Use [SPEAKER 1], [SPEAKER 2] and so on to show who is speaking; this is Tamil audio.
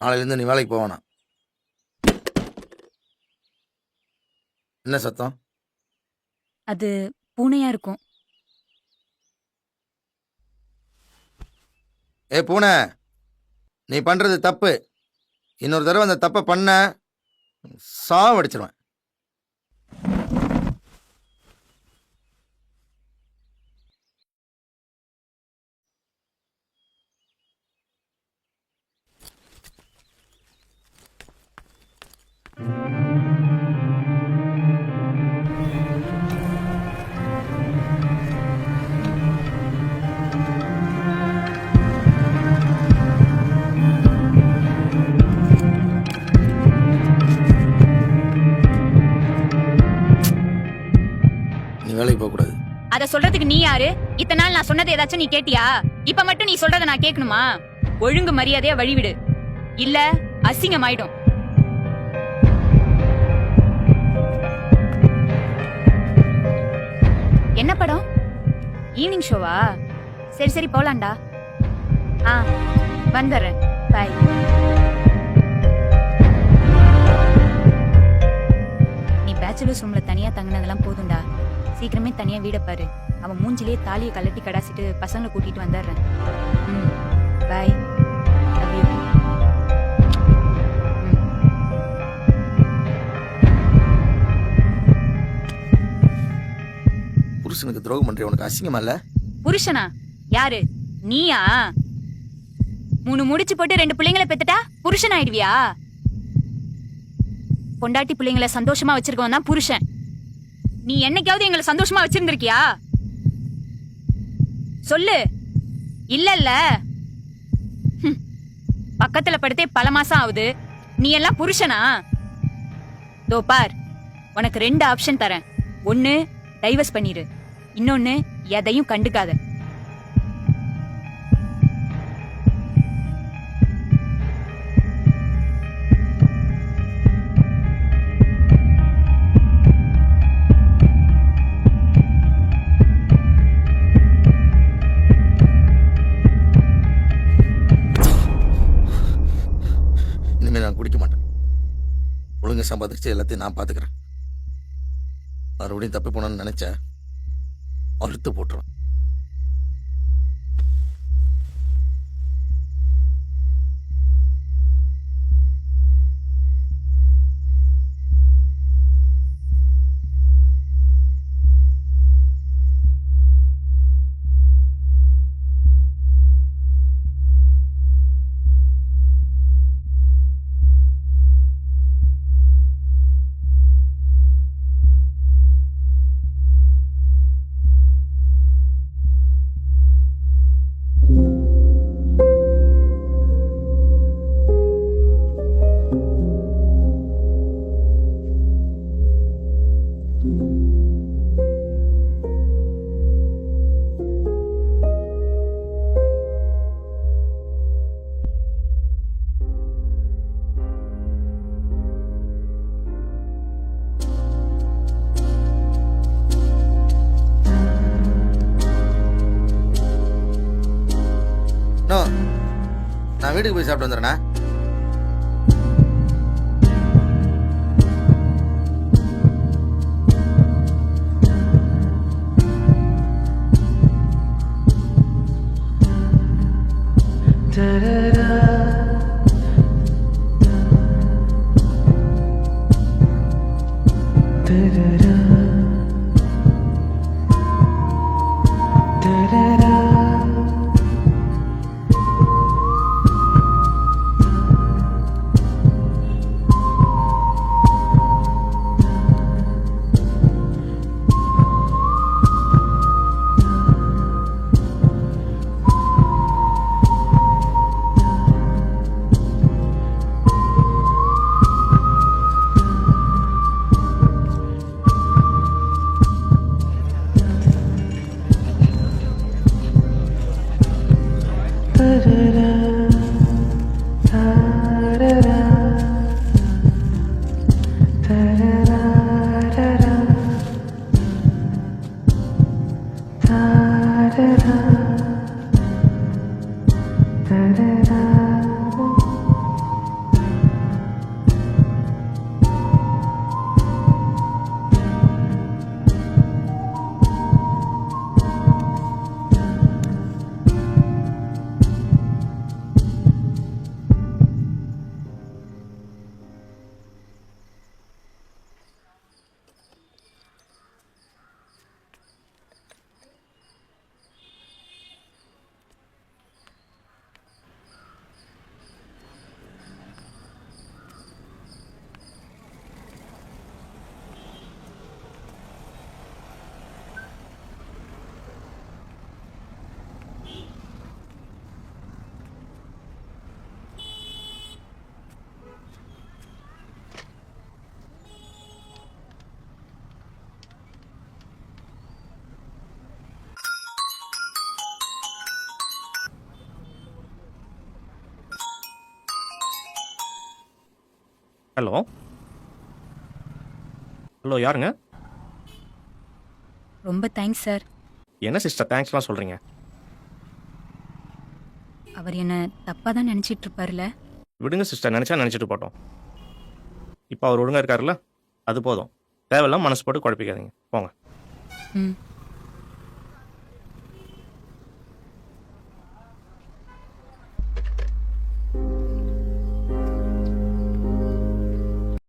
[SPEAKER 1] நாளையிலேருந்து நீ வேலைக்கு போவானா? என்ன சத்தம்?
[SPEAKER 2] அது பூனையா இருக்கும்.
[SPEAKER 1] ஏ பூனை, நீ பண்றது தப்பு. இன்னொரு தடவை அந்த தப்பை பண்ண சாவடிச்சிருவேன். நீ வேலைக்கு போகக்கூடாது.
[SPEAKER 2] அத சொல்றதுக்கு நீ யாரு? இத்தனை நாள் நான் சொன்னது ஏதாச்சும் நீ கேட்டியா? இப்ப மட்டும் நீ சொல்றத நான் கேட்கணுமா? ஒழுங்கு மரியாதையா வழிவிடு, இல்ல அசிங்கமாயிடும். என்ன படம்? ஈவினிங் ஷோவா? சரி சரி போலாம்டா. வந்துடுறேன். பாய். நீ பேச்சுலர்ஸ் ரூம்ல தனியா தங்கினதெல்லாம் போதும்டா. சீக்கிரமே தனியா வீட பாரு. அவன் மூஞ்சிலே தாலியை கலட்டி கடாசிட்டு பசங்களை கூட்டிட்டு வந்துடுறேன். பாய். Love you.
[SPEAKER 1] புருஷனுக்கு துரோகம் பண்ற உனக்கு அசிங்கமா இல்ல?
[SPEAKER 2] புருஷனா? யாரு நீயா? 3 முடிச்சு போட்டு 2 பிள்ளைங்களை பெத்துட்டா புருஷன் ஆயிடுவியா? பொண்டாட்டி பிள்ளைங்களை சந்தோஷமா வச்சிருக்கவன் தான் புருஷன். நீ என்னைக்காவது எங்களை சந்தோஷமா வச்சிருந்திருக்கியா? சொல்லு. இல்ல பக்கத்துல படுத்தே பல மாசம் ஆகுது. நீ எல்லாம் புருஷனா? தோ பார், உனக்கு 2 ஆப்ஷன் தரேன். ஒன்னு டைவர்ஸ் பண்ணிரு, இன்னொன்னு எதையும் கண்டுக்காத.
[SPEAKER 1] இனிமே நான் குடிக்க மாட்டேன். ஒழுங்கா சம்பாதிச்சு எல்லாத்தையும் நான் பாத்துக்கிறேன். மறுபடியும் தப்பு போனோன்னு நினைச்ச அறுத்து போட்டுருவேன். நான் வீட்டுக்கு போய் சாப்பிட்டு வந்துடுறேண்ணா.
[SPEAKER 3] ஹலோ ஹலோ யாருங்க?
[SPEAKER 2] ரொம்ப தேங்க்ஸ் சார்.
[SPEAKER 3] என்ன சிஸ்டர் தேங்க்ஸ்லாம் சொல்கிறீங்க?
[SPEAKER 2] அவர் என்ன தப்பா தான் நினைச்சிட்டு இருப்பாருல.
[SPEAKER 3] விடுங்க சிஸ்டர், நினச்சா நினச்சிட்டு போட்டோம். இப்போ அவர் ஒழுங்காக இருக்காருல்ல, அது போதும். தேவையில்லாம மனசு போட்டு குழப்பிக்காதீங்க, போங்க.
[SPEAKER 2] ம்.